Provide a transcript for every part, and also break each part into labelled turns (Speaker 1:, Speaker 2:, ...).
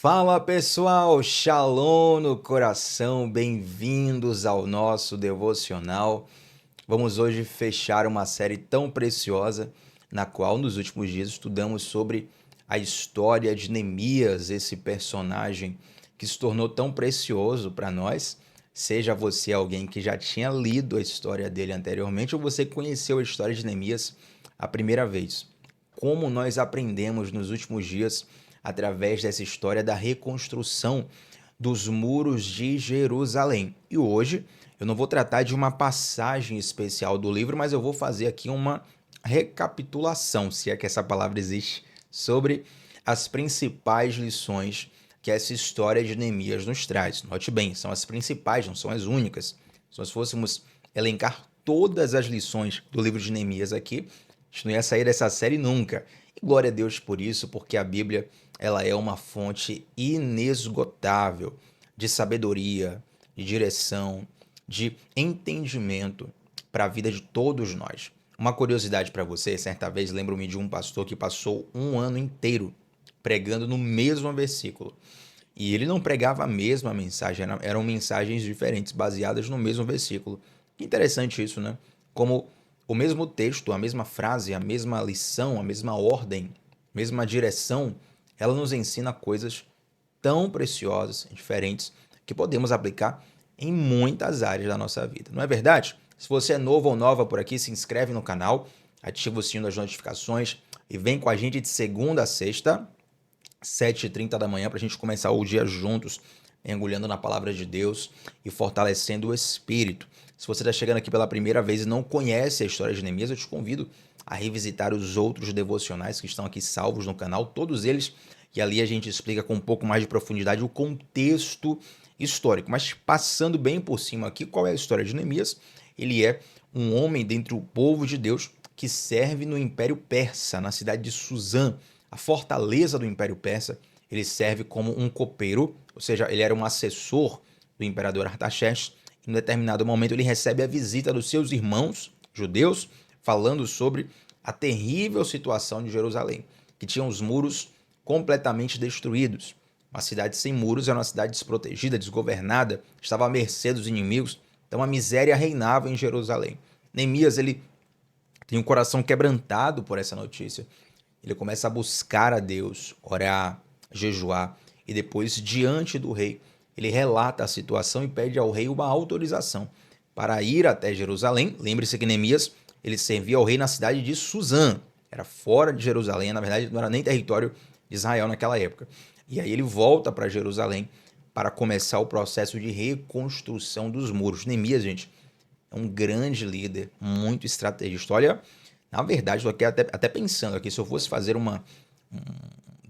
Speaker 1: Fala pessoal, Shalom no coração, bem-vindos ao nosso devocional. Vamos hoje fechar uma série tão preciosa, na qual nos últimos dias estudamos sobre a história de Neemias, esse personagem que se tornou tão precioso para nós. Seja você alguém que já tinha lido a história dele anteriormente ou você conheceu a história de Neemias a primeira vez. Como nós aprendemos nos últimos dias através dessa história da reconstrução dos muros de Jerusalém. E hoje eu não vou tratar de uma passagem especial do livro, mas eu vou fazer aqui uma recapitulação, se é que essa palavra existe, sobre as principais lições que essa história de Neemias nos traz. Note bem, são as principais, não são as únicas. Se nós fôssemos elencar todas as lições do livro de Neemias aqui, a gente não ia sair dessa série nunca. E glória a Deus por isso, porque a Bíblia ela é uma fonte inesgotável de sabedoria, de direção, de entendimento para a vida de todos nós. Uma curiosidade para você, certa vez lembro-me de um pastor que passou um ano inteiro pregando no mesmo versículo. E ele não pregava a mesma mensagem, eram mensagens diferentes, baseadas no mesmo versículo. Que interessante isso, né? Como o mesmo texto, a mesma frase, a mesma lição, a mesma ordem, a mesma direção, ela nos ensina coisas tão preciosas, diferentes, que podemos aplicar em muitas áreas da nossa vida. Não é verdade? Se você é novo ou nova por aqui, se inscreve no canal, ativa o sino das notificações e vem com a gente de segunda a sexta, 7h30 da manhã, para a gente começar o dia juntos, mergulhando na palavra de Deus e fortalecendo o espírito. Se você está chegando aqui pela primeira vez e não conhece a história de Neemias, eu te convido a revisitar os outros devocionais que estão aqui salvos no canal, todos eles, e ali a gente explica com um pouco mais de profundidade o contexto histórico. Mas passando bem por cima aqui, qual é a história de Neemias? Ele é um homem dentre o povo de Deus que serve no Império Persa, na cidade de Suzã, a fortaleza do Império Persa. Ele serve como um copeiro, ou seja, ele era um assessor do imperador Artaxerxes. Em um determinado momento ele recebe a visita dos seus irmãos judeus, falando sobre a terrível situação de Jerusalém, que tinha os muros completamente destruídos. Uma cidade sem muros era uma cidade desprotegida, desgovernada, estava à mercê dos inimigos, então a miséria reinava em Jerusalém. Neemias, ele tem o coração quebrantado por essa notícia. Ele começa a buscar a Deus, orar, jejuar, e depois, diante do rei, ele relata a situação e pede ao rei uma autorização para ir até Jerusalém. Lembre-se que Neemias, ele servia ao rei na cidade de Suzã, era fora de Jerusalém, na verdade não era nem território de Israel naquela época. E aí ele volta para Jerusalém para começar o processo de reconstrução dos muros. Neemias, gente, é um grande líder, muito estrategista. Olha, na verdade, estou aqui até pensando aqui, se eu fosse fazer um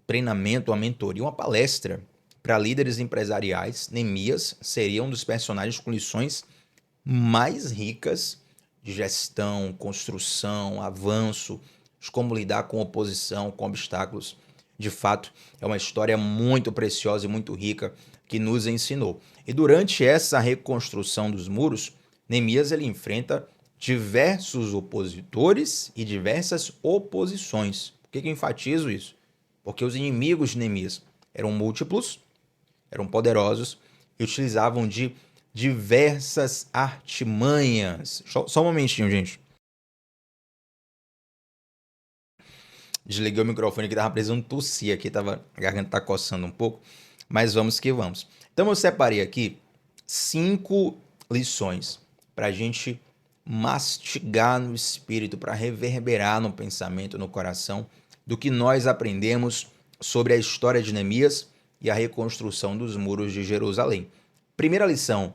Speaker 1: treinamento, uma mentoria, uma palestra para líderes empresariais, Neemias seria um dos personagens com lições mais ricas de gestão, construção, avanço, de como lidar com oposição, com obstáculos. De fato, é uma história muito preciosa e muito rica que nos ensinou. E durante essa reconstrução dos muros, Neemias ele enfrenta diversos opositores e diversas oposições. Por que eu enfatizo isso? Porque os inimigos de Neemias eram múltiplos, eram poderosos e utilizavam de diversas artimanhas. Só um momentinho, gente. Desliguei o microfone que estava precisando tossir aqui, a garganta está coçando um pouco, mas vamos que vamos. Então eu separei aqui 5 lições para a gente mastigar no espírito, para reverberar no pensamento, no coração, do que nós aprendemos sobre a história de Neemias e a reconstrução dos muros de Jerusalém. Primeira lição: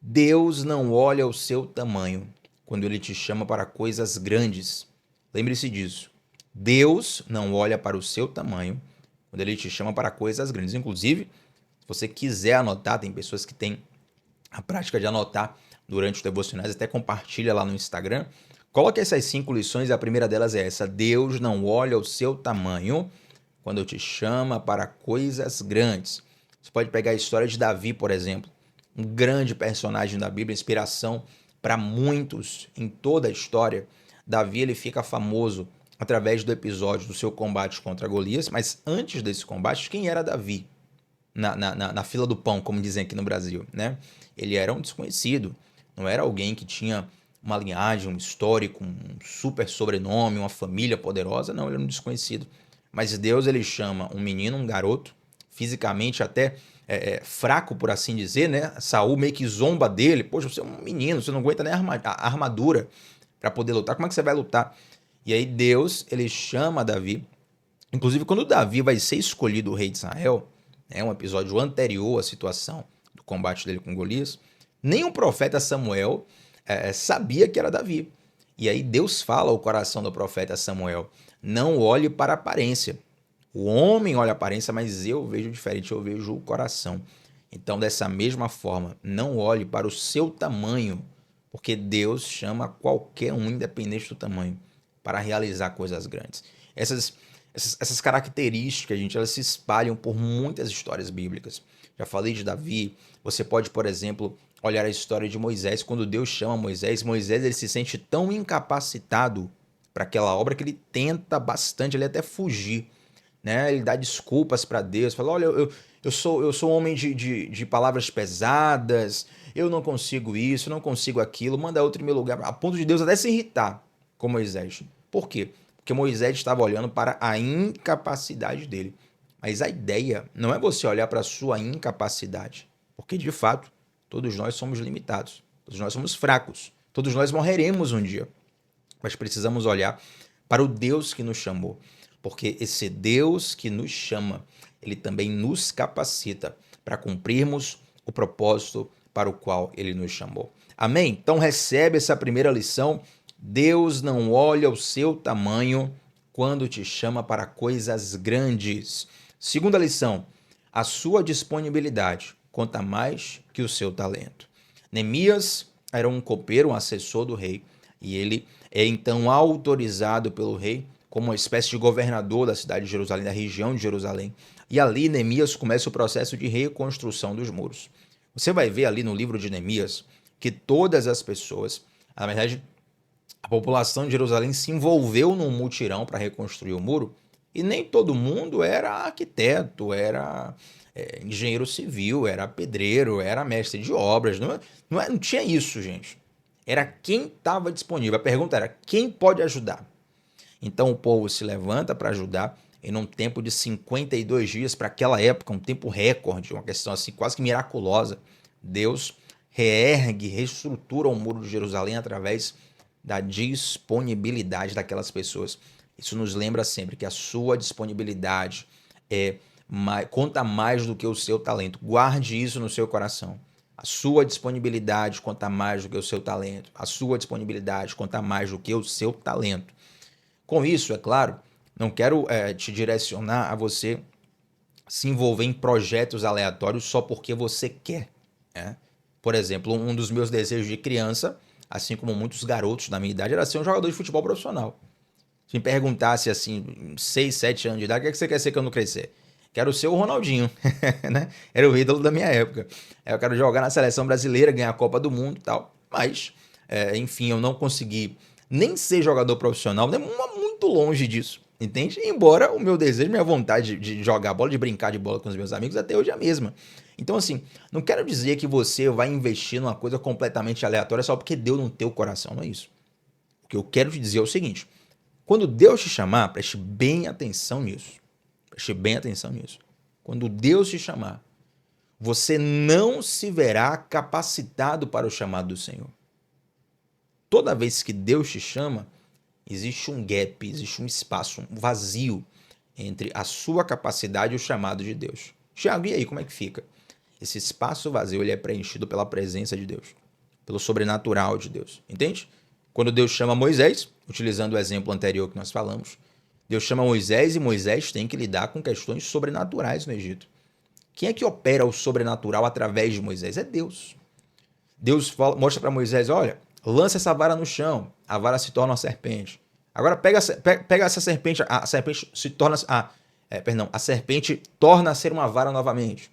Speaker 1: Deus não olha o seu tamanho quando ele te chama para coisas grandes. Lembre-se disso. Deus não olha para o seu tamanho quando ele te chama para coisas grandes. Inclusive, se você quiser anotar, tem pessoas que têm a prática de anotar durante os devocionais, até compartilha lá no Instagram. Coloque essas 5 lições e a primeira delas é essa: Deus não olha o seu tamanho quando te chama para coisas grandes. Você pode pegar a história de Davi, por exemplo, um grande personagem da Bíblia, inspiração para muitos em toda a história. Davi ele fica famoso através do episódio do seu combate contra Golias, mas antes desse combate, quem era Davi? na fila do pão, como dizem aqui no Brasil, né? Ele era um desconhecido, não era alguém que tinha uma linhagem, um histórico, um super sobrenome, uma família poderosa, não, ele era um desconhecido. Mas Deus, ele chama um menino, um garoto, fisicamente até fraco, por assim dizer, né? Saul meio que zomba dele, poxa, você é um menino, você não aguenta nem a armadura para poder lutar, como é que você vai lutar? E aí Deus, ele chama Davi. Inclusive, quando Davi vai ser escolhido o rei de Israel, um episódio anterior à situação do combate dele com Golias, nem o profeta Samuel sabia que era Davi. E aí Deus fala ao coração do profeta Samuel: não olhe para a aparência. O homem olha a aparência, mas eu vejo diferente, eu vejo o coração. Então, dessa mesma forma, não olhe para o seu tamanho, porque Deus chama qualquer um, independente do tamanho, para realizar coisas grandes. Essas características, gente, elas se espalham por muitas histórias bíblicas. Já falei de Davi. Você pode, por exemplo, olhar a história de Moisés. Quando Deus chama Moisés, ele se sente tão incapacitado para aquela obra que ele tenta bastante, ele até fugir, né? Ele dá desculpas para Deus, fala: olha, eu sou um homem de palavras pesadas, eu não consigo isso, eu não consigo aquilo, manda outro em meu lugar, a ponto de Deus até se irritar com Moisés. Por quê? Porque Moisés estava olhando para a incapacidade dele. Mas a ideia não é você olhar para a sua incapacidade, porque de fato todos nós somos limitados, todos nós somos fracos, todos nós morreremos um dia. Mas precisamos olhar para o Deus que nos chamou, porque esse Deus que nos chama, ele também nos capacita para cumprirmos o propósito para o qual ele nos chamou. Amém? Então recebe essa primeira lição. Deus não olha o seu tamanho quando te chama para coisas grandes. Segunda lição: a sua disponibilidade conta mais que o seu talento. Neemias era um copeiro, um assessor do rei, e ele é então autorizado pelo rei como uma espécie de governador da cidade de Jerusalém, da região de Jerusalém. E ali Neemias começa o processo de reconstrução dos muros. Você vai ver ali no livro de Neemias que todas as pessoas, na verdade, a população de Jerusalém se envolveu num mutirão para reconstruir o muro, e nem todo mundo era arquiteto, era engenheiro civil, era pedreiro, era mestre de obras. Não tinha isso, gente. Era quem estava disponível. A pergunta era: quem pode ajudar? Então o povo se levanta para ajudar em um tempo de 52 dias para aquela época, um tempo recorde, uma questão assim quase que miraculosa. Deus reergue, reestrutura o muro de Jerusalém através da disponibilidade daquelas pessoas. Isso nos lembra sempre que a sua disponibilidade conta mais do que o seu talento. Guarde isso no seu coração. A sua disponibilidade conta mais do que o seu talento. A sua disponibilidade conta mais do que o seu talento. Com isso, é claro, não quero te direcionar a você se envolver em projetos aleatórios só porque você quer, né? Por exemplo, um dos meus desejos de criança, assim como muitos garotos da minha idade, era ser um jogador de futebol profissional. Se me perguntasse assim, 6, 7 anos de idade, o que é que você quer ser quando crescer? Quero ser o Ronaldinho, né? Era o ídolo da minha época. Eu quero jogar na seleção brasileira, ganhar a Copa do Mundo e tal. Mas, enfim, eu não consegui nem ser jogador profissional, nem muito longe disso, entende? Embora o meu desejo, minha vontade de jogar bola, de brincar de bola com os meus amigos, até hoje é a mesma. Então, assim, não quero dizer que você vai investir numa coisa completamente aleatória só porque deu no teu coração, não é isso. O que eu quero te dizer é o seguinte: quando Deus te chamar, preste bem atenção nisso. Preste bem atenção nisso. Quando Deus te chamar, você não se verá capacitado para o chamado do Senhor. Toda vez que Deus te chama, existe um gap, existe um espaço, um vazio entre a sua capacidade e o chamado de Deus. Tiago, e aí, como é que fica? Esse espaço vazio ele é preenchido pela presença de Deus, pelo sobrenatural de Deus, entende? Quando Deus chama Moisés, utilizando o exemplo anterior que nós falamos, Deus chama Moisés e Moisés tem que lidar com questões sobrenaturais no Egito. Quem é que opera o sobrenatural através de Moisés? É Deus. Deus mostra para Moisés: olha, lança essa vara no chão, a vara se torna uma serpente. Agora pega essa serpente, a serpente se torna... a serpente torna a ser uma vara novamente.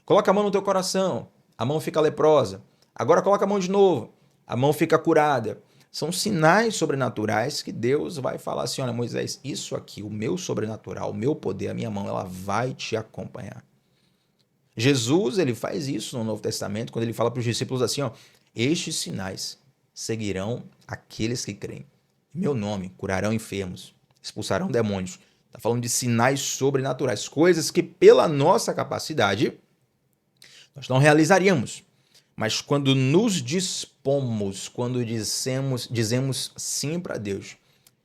Speaker 1: Coloca a mão no teu coração, a mão fica leprosa. Agora coloca a mão de novo, a mão fica curada. São sinais sobrenaturais que Deus vai falar assim: olha, Moisés, isso aqui, o meu sobrenatural, o meu poder, a minha mão, ela vai te acompanhar. Jesus, ele faz isso no Novo Testamento, quando ele fala para os discípulos assim, ó, estes sinais seguirão aqueles que creem. Em meu nome, curarão enfermos, expulsarão demônios. Está falando de sinais sobrenaturais, coisas que pela nossa capacidade nós não realizaríamos. Mas quando nos dispomos, quando dizemos sim para Deus,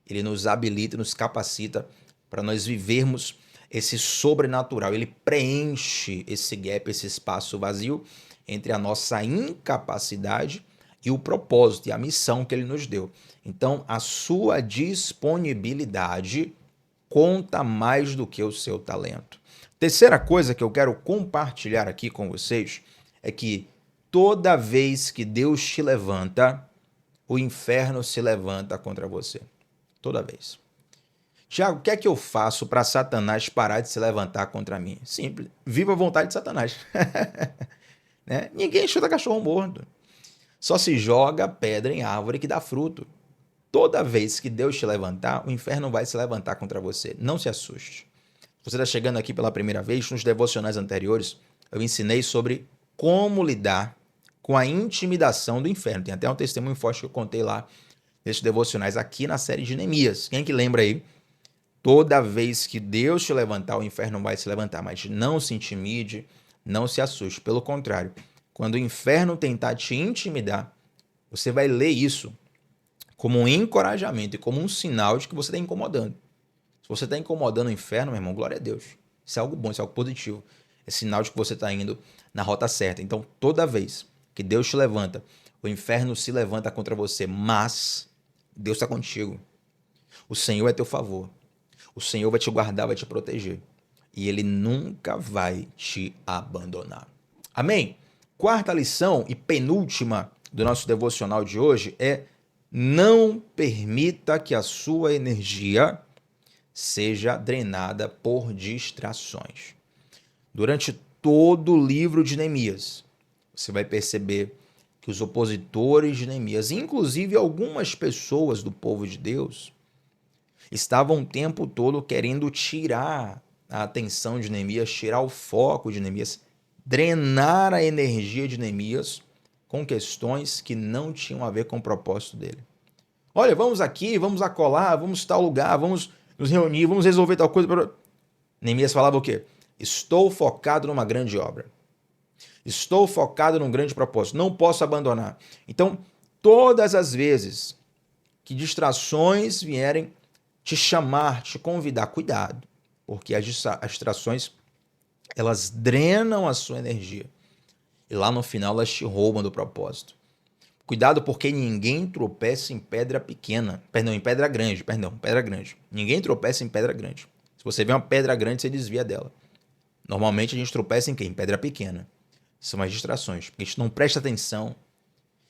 Speaker 1: Ele nos habilita, nos capacita para nós vivermos esse sobrenatural. Ele preenche esse gap, esse espaço vazio entre a nossa incapacidade e o propósito e a missão que Ele nos deu. Então, a sua disponibilidade conta mais do que o seu talento. Terceira coisa que eu quero compartilhar aqui com vocês é que toda vez que Deus te levanta, o inferno se levanta contra você. Toda vez. Tiago, o que é que eu faço para Satanás parar de se levantar contra mim? Simples. Viva a vontade de Satanás. Né? Ninguém chuta cachorro morto. Só se joga pedra em árvore que dá fruto. Toda vez que Deus te levantar, o inferno vai se levantar contra você. Não se assuste. Se você está chegando aqui pela primeira vez, nos devocionais anteriores, eu ensinei sobre como lidar com a intimidação do inferno. Tem até um testemunho forte que eu contei lá nesses devocionais aqui na série de Neemias. Quem que lembra aí? Toda vez que Deus te levantar, o inferno vai se levantar. Mas não se intimide, não se assuste. Pelo contrário, quando o inferno tentar te intimidar, você vai ler isso como um encorajamento e como um sinal de que você está incomodando. Se você está incomodando o inferno, meu irmão, glória a Deus. Isso é algo bom, isso é algo positivo. É sinal de que você está indo na rota certa. Então, toda vez que Deus te levanta, o inferno se levanta contra você, mas Deus está contigo. O Senhor é teu favor. O Senhor vai te guardar, vai te proteger. E Ele nunca vai te abandonar. Amém? Quarta lição e penúltima do nosso devocional de hoje é: não permita que a sua energia seja drenada por distrações. Durante todo o livro de Neemias, você vai perceber que os opositores de Neemias, inclusive algumas pessoas do povo de Deus, estavam o tempo todo querendo tirar a atenção de Neemias, tirar o foco de Neemias, drenar a energia de Neemias com questões que não tinham a ver com o propósito dele. Olha, vamos aqui, vamos acolá, vamos tal lugar, vamos nos reunir, vamos resolver tal coisa. Neemias falava o quê? Estou focado numa grande obra. Estou focado num grande propósito. Não posso abandonar. Então, todas as vezes que distrações vierem te chamar, te convidar, cuidado. Porque as distrações, elas drenam a sua energia. E lá no final elas te roubam do propósito. Cuidado, porque ninguém tropeça em pedra pequena. Em pedra grande. Ninguém tropeça em pedra grande. Se você vê uma pedra grande, você desvia dela. Normalmente a gente tropeça em quê? Em pedra pequena. São as distrações. Porque a gente não presta atenção,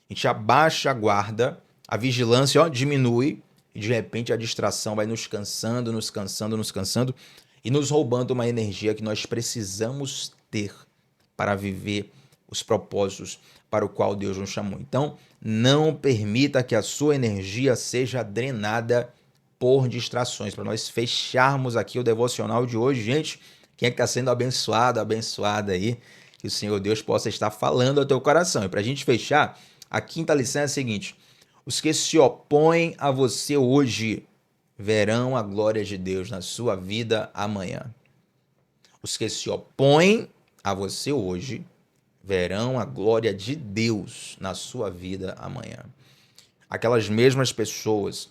Speaker 1: a gente abaixa a guarda, a vigilância diminui, e de repente a distração vai nos cansando e nos roubando uma energia que nós precisamos ter para viver os propósitos para o qual Deus nos chamou. Então, não permita que a sua energia seja drenada por distrações. Para nós fecharmos aqui o devocional de hoje, gente, quem é que está sendo abençoado, abençoada aí, que o Senhor Deus possa estar falando ao teu coração. E para a gente fechar, a quinta lição é a seguinte: os que se opõem a você hoje verão a glória de Deus na sua vida amanhã. Os que se opõem a você hoje verão a glória de Deus na sua vida amanhã. Aquelas mesmas pessoas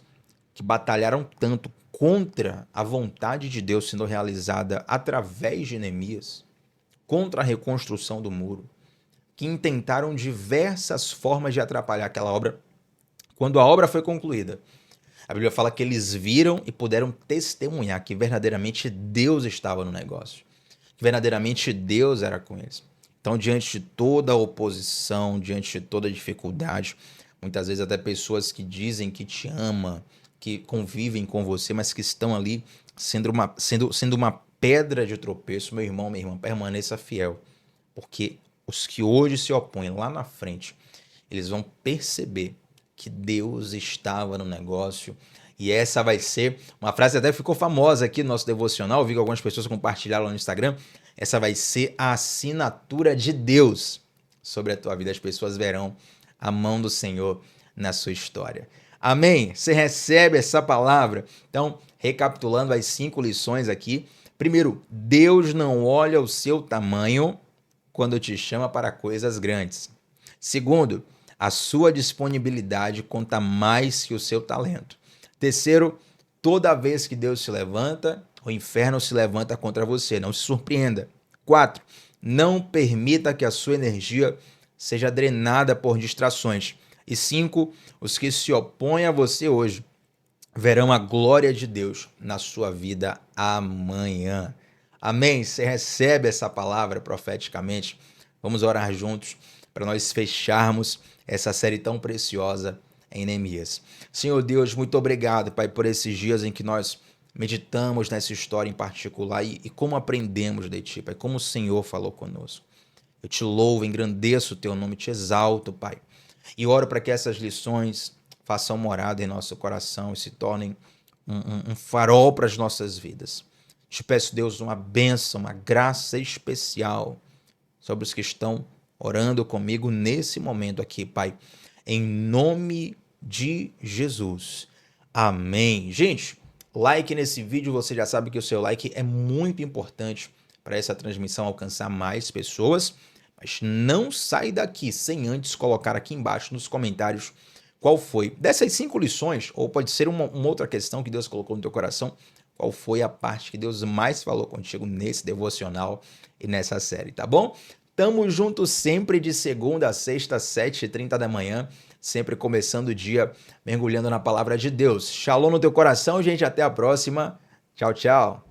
Speaker 1: que batalharam tanto contra a vontade de Deus sendo realizada através de Neemias, contra a reconstrução do muro, que intentaram diversas formas de atrapalhar aquela obra. Quando a obra foi concluída, a Bíblia fala que eles viram e puderam testemunhar que verdadeiramente Deus estava no negócio, que verdadeiramente Deus era com eles. Então, diante de toda a oposição, diante de toda a dificuldade, muitas vezes até pessoas que dizem que te amam, que convivem com você, mas que estão ali sendo uma pedra de tropeço, meu irmão, minha irmã, permaneça fiel. Porque os que hoje se opõem lá na frente, eles vão perceber que Deus estava no negócio. E essa vai ser uma frase que até ficou famosa aqui no nosso devocional, vi que algumas pessoas compartilharam lá no Instagram. Essa vai ser a assinatura de Deus sobre a tua vida. As pessoas verão a mão do Senhor na sua história. Amém? Você recebe essa palavra? Então, recapitulando as 5 lições aqui. Primeiro, Deus não olha o seu tamanho quando te chama para coisas grandes. Segundo, a sua disponibilidade conta mais que o seu talento. Terceiro, toda vez que Deus se levanta, o inferno se levanta contra você. Não se surpreenda. 4, não permita que a sua energia seja drenada por distrações. E 5, os que se opõem a você hoje verão a glória de Deus na sua vida amanhã. Amém? Você recebe essa palavra profeticamente? Vamos orar juntos para nós fecharmos essa série tão preciosa em Neemias. Senhor Deus, muito obrigado, Pai, por esses dias em que nós meditamos nessa história em particular e como aprendemos de Ti, Pai, como o Senhor falou conosco. Eu te louvo, engrandeço o Teu nome, te exalto, Pai. E oro para que essas lições façam morada em nosso coração e se tornem um farol para as nossas vidas. Te peço, Deus, uma bênção, uma graça especial sobre os que estão orando comigo nesse momento aqui, Pai. Em nome de Jesus. Amém. Gente, like nesse vídeo, você já sabe que o seu like é muito importante para essa transmissão alcançar mais pessoas. Mas não sai daqui sem antes colocar aqui embaixo nos comentários qual foi, dessas 5 lições, ou pode ser uma outra questão que Deus colocou no teu coração, qual foi a parte que Deus mais falou contigo nesse devocional e nessa série, tá bom? Tamo junto sempre de segunda a sexta, 7h30 da manhã, sempre começando o dia mergulhando na palavra de Deus. Shalom no teu coração, gente, até a próxima. Tchau, tchau.